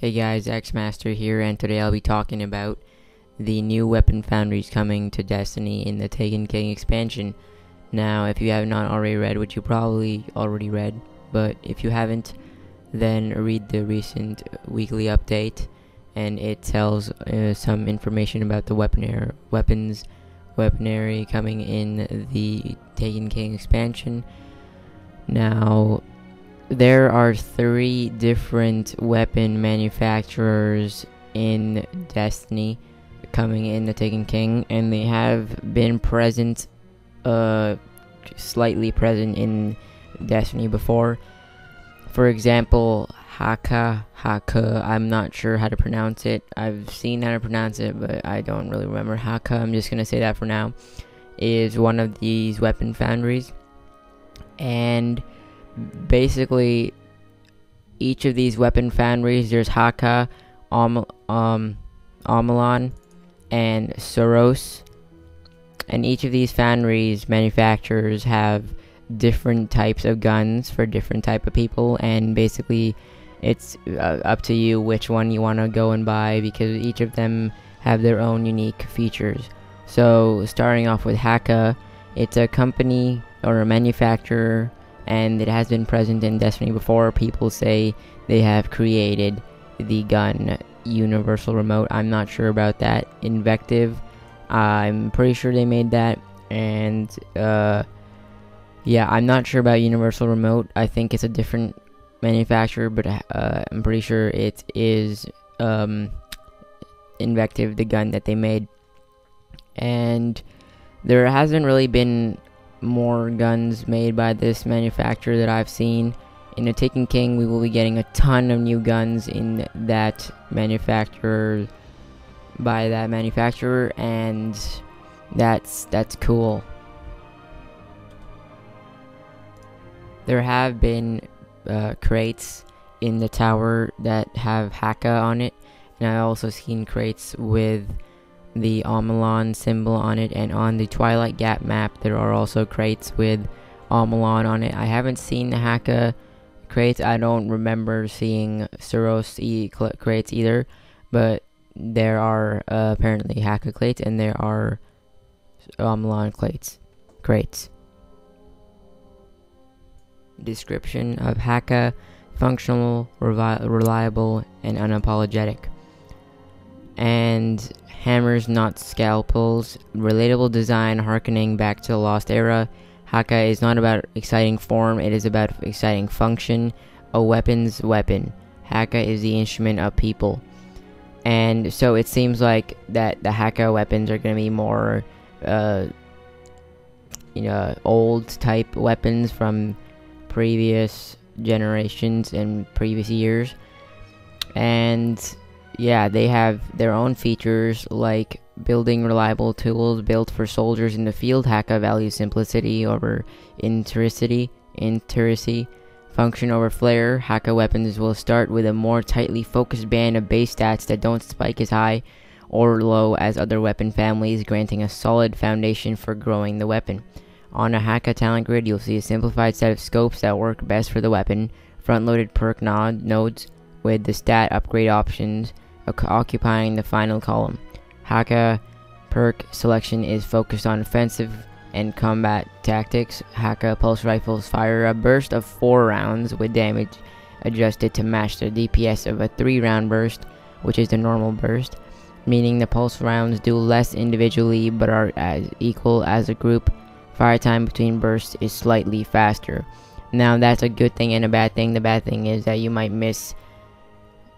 Hey guys, X-Master here, and today I'll be talking about the new weapon foundries coming to Destiny in the Taken King expansion. Now, if you have not already read, which you probably already read, but if you haven't, then read the recent weekly update, and it tells some information about the weaponry coming in the Taken King expansion. Now, there are 3 different weapon manufacturers in Destiny coming in the Taken King, and they have been present, slightly present in Destiny before. For example, Haka, I'm not sure how to pronounce it. I've seen how to pronounce it, but I don't really remember. Haka, I'm just gonna say that for now, is one of these weapon foundries, and basically each of these weapon foundries, there's Haka, Amalon, and Soros, and each of these foundries manufacturers have different types of guns for different type of people, and basically it's up to you which one you want to go and buy, because each of them have their own unique features. So starting off with Haka, it's a company or a manufacturer, and it has been present in Destiny before. People say they have created the gun Universal Remote. I'm not sure about that. Invective, I'm pretty sure they made that, and yeah, I'm not sure about Universal Remote. I think it's a different manufacturer, but I'm pretty sure it is Invective, the gun that they made. And there hasn't really been more guns made by this manufacturer that I've seen. In the Taken King, we will be getting a ton of new guns in that manufacturer, by that manufacturer, and that's cool. There have been crates in the tower that have Haka on it, and I've also seen crates with the Amalon symbol on it, and on the Twilight Gap map there are also crates with Amalon on it. I haven't seen the Haka crates. I don't remember seeing Soros crates either, but there are apparently Haka crates, and there are Amalon crates. Description of Haka: functional, reliable, and unapologetic. And hammers, not scalpels. Relatable design harkening back to the Lost Era. Haka is not about exciting form, it is about exciting function. A weapon's weapon. Haka is the instrument of people. And so it seems like that the Haka weapons are going to be more old type weapons from previous generations and previous years. And yeah, they have their own features, like building reliable tools built for soldiers in the field. Haka values simplicity over interacy, function over flair. Haka weapons will start with a more tightly focused band of base stats that don't spike as high or low as other weapon families, granting a solid foundation for growing the weapon. On a Haka talent grid, you'll see a simplified set of scopes that work best for the weapon, front-loaded perk nodes with the stat upgrade options occupying the final column. Haka perk selection is focused on offensive and combat tactics. Haka pulse rifles fire a burst of 4 rounds with damage adjusted to match the DPS of a 3-round burst, which is the normal burst, meaning the pulse rounds do less individually but are as equal as a group. Fire time between bursts is slightly faster. Now, that's a good thing and a bad thing. The bad thing is that you might miss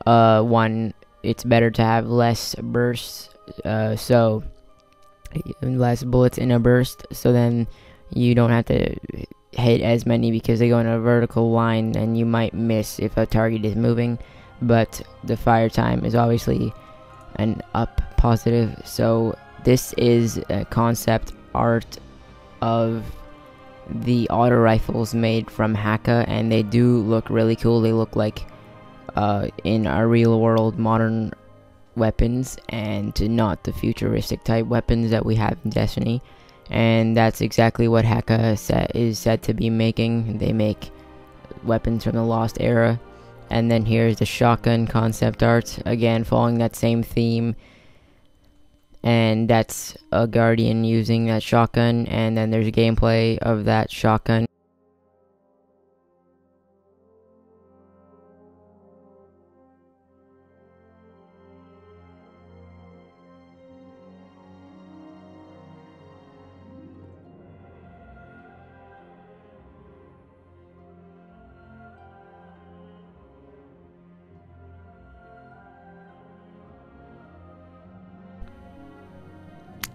one. It's better to have less bursts, so less bullets in a burst, so then you don't have to hit as many because they go in a vertical line and you might miss if a target is moving. But the fire time is obviously an up positive. So this is a concept art of the auto rifles made from Haka, and they do look really cool. They look like in our real world modern weapons, and not the futuristic type weapons that we have in Destiny. And that's exactly what Haka is said to be making. They make weapons from the Lost Era, And then here's the shotgun concept art, again following that same theme. And that's a Guardian using that shotgun, and then there's gameplay of that shotgun.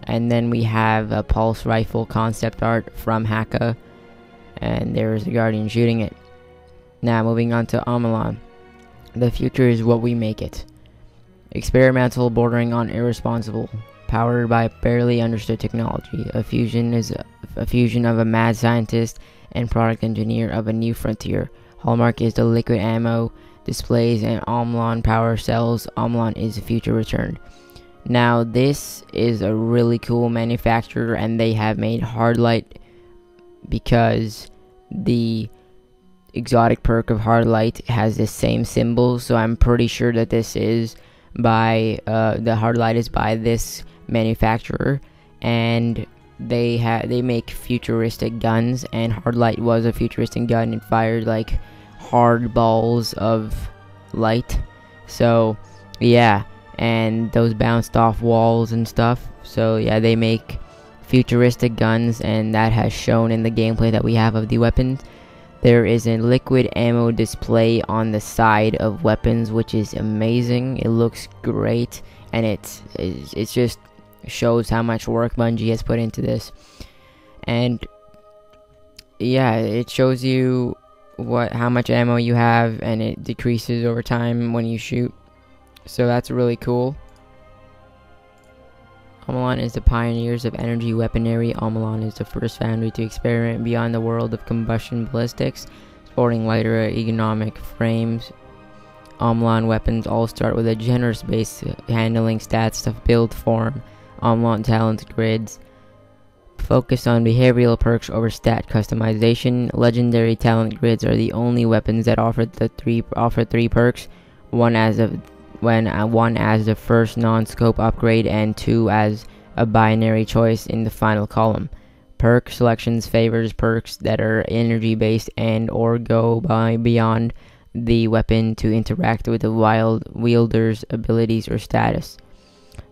And then we have a pulse rifle concept art from Haka, and there's the Guardian shooting it. Now moving on to Omelon. The future is what we make it. Experimental, bordering on irresponsible, powered by barely understood technology. A fusion of a mad scientist and product engineer of a new frontier. Hallmark is the liquid ammo displays and Omelon power cells. Omelon is the future returned. Now this is a really cool manufacturer, and they have made hard light because the exotic perk of hard light has the same symbol, so I'm pretty sure that this is by the hard light is by this manufacturer, and they make futuristic guns, and hard light was a futuristic gun. It fired like hard balls of light, so yeah. And those bounced off walls and stuff. So yeah, they make futuristic guns, and that has shown in the gameplay that we have of the weapons. There is a liquid ammo display on the side of weapons, which is amazing. It looks great, and it just shows how much work Bungie has put into this. And yeah, it shows you how much ammo you have, and it decreases over time when you shoot. So that's really cool. Omelon is the pioneers of energy weaponry. Omelon is the first foundry to experiment beyond the world of combustion ballistics, sporting lighter ergonomic frames. Omelon weapons all start with a generous base handling stats to build form. Omelon talent grids focus on behavioral perks over stat customization. Legendary talent grids are the only weapons that offer three perks, one as the first non-scope upgrade, and two as a binary choice in the final column. Perk selections favors perks that are energy based and or go beyond the weapon to interact with the wielder's abilities or status.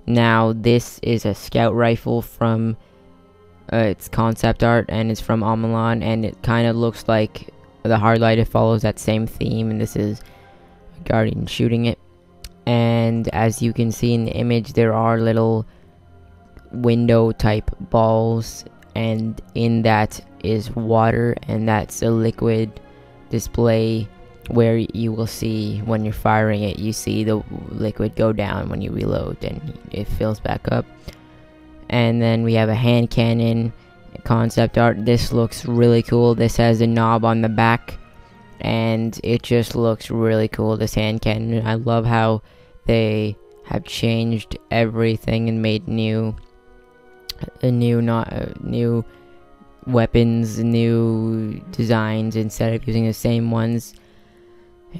Now this is a scout rifle from its concept art, and it's from Omelon, and it kind of looks like the hard light. It follows that same theme, and this is a Guardian shooting it. And as you can see in the image, there are little window type balls, and in that is water, and that's a liquid display where you will see when you're firing it, you see the liquid go down when you reload, and it fills back up. And then we have a hand cannon concept art. This looks really cool. This has a knob on the back, and it just looks really cool, this hand cannon. I love how they have changed everything and made new weapons, new designs, instead of using the same ones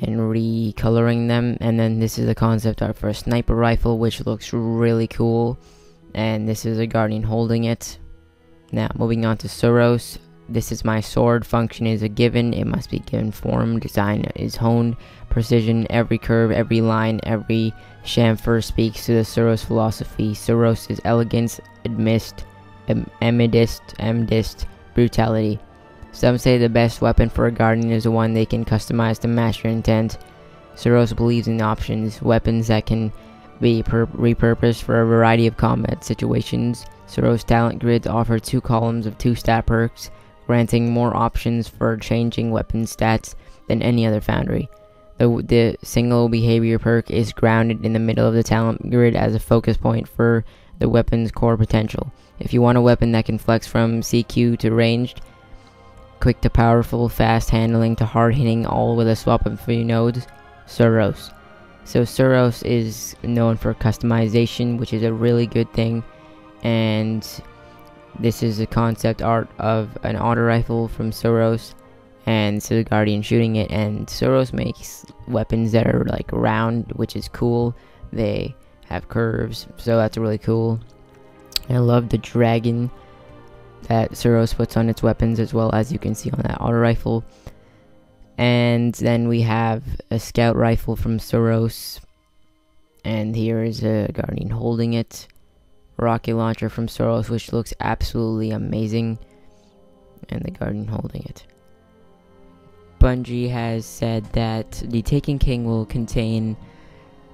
and recoloring them. And then this is a concept art for a sniper rifle, which looks really cool, and this is a Guardian holding it. Now moving on to Suros. This is my sword. Function is a given. It must be given form. Design is honed. Precision. Every curve, every line, every chamfer speaks to the Suros philosophy. Suros is elegance, amidst, brutality. Some say the best weapon for a Guardian is the one they can customize to match your intent. Suros believes in options, weapons that can be repurposed for a variety of combat situations. Suros talent grids offer 2 columns of 2 stat perks, granting more options for changing weapon stats than any other foundry. The single behavior perk is grounded in the middle of the talent grid as a focus point for the weapon's core potential. If you want a weapon that can flex from CQ to ranged, quick to powerful, fast handling to hard hitting, all with a swap of 3 nodes, Suros. So Suros is known for customization, which is a really good thing, and this is a concept art of an auto rifle from Suros, and so the Guardian shooting it. And Soros makes weapons that are like round, which is cool. They have curves, so that's really cool. I love the dragon that Soros puts on its weapons, as well as you can see on that auto rifle. And then we have a scout rifle from Soros, and here is a Guardian holding it. Rocket launcher from Soros, which looks absolutely amazing, and the Guardian holding it. Bungie has said that the Taken King will contain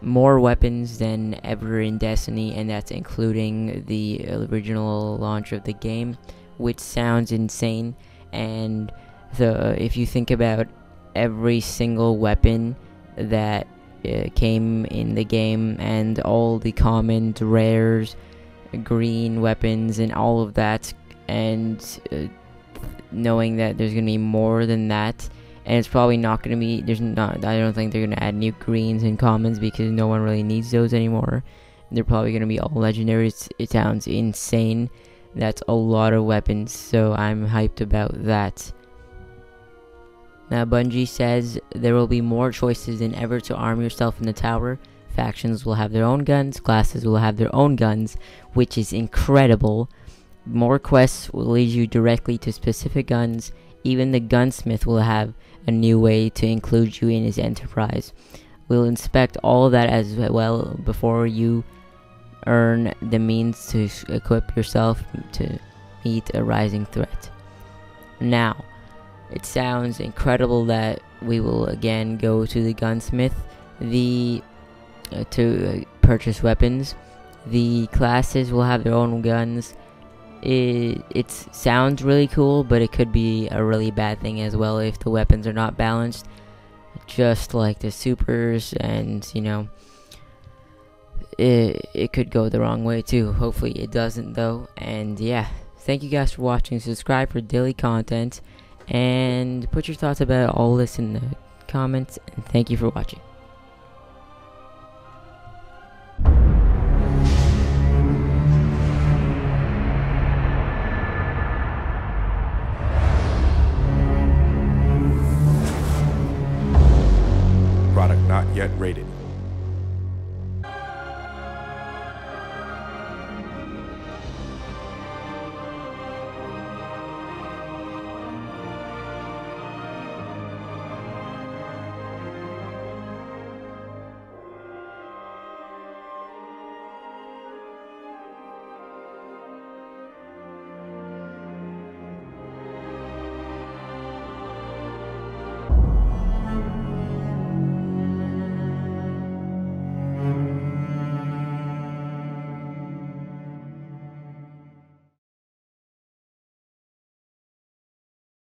more weapons than ever in Destiny, and that's including the original launch of the game, which sounds insane. And if you think about every single weapon that came in the game, and all the commons, rares, green weapons, and all of that, and knowing that there's gonna be more than that, and it's probably not gonna be, I don't think they're gonna add new greens and commons, because no one really needs those anymore. They're probably gonna be all legendaries. It sounds insane. That's a lot of weapons, so I'm hyped about that. Now, Bungie says there will be more choices than ever to arm yourself in the tower. Factions will have their own guns, classes will have their own guns, which is incredible. More quests will lead you directly to specific guns. Even the gunsmith will have a new way to include you in his enterprise. We'll inspect all of that as well before you earn the means to equip yourself to meet a rising threat. Now, it sounds incredible that we will again go to the gunsmith to purchase weapons. The classes will have their own guns. It sounds really cool, but it could be a really bad thing as well if the weapons are not balanced, just like the supers, and you know, it could go the wrong way too. Hopefully it doesn't though. And yeah, thank you guys for watching. Subscribe for daily content, and put your thoughts about all this in the comments, and thank you for watching. Product not yet rated.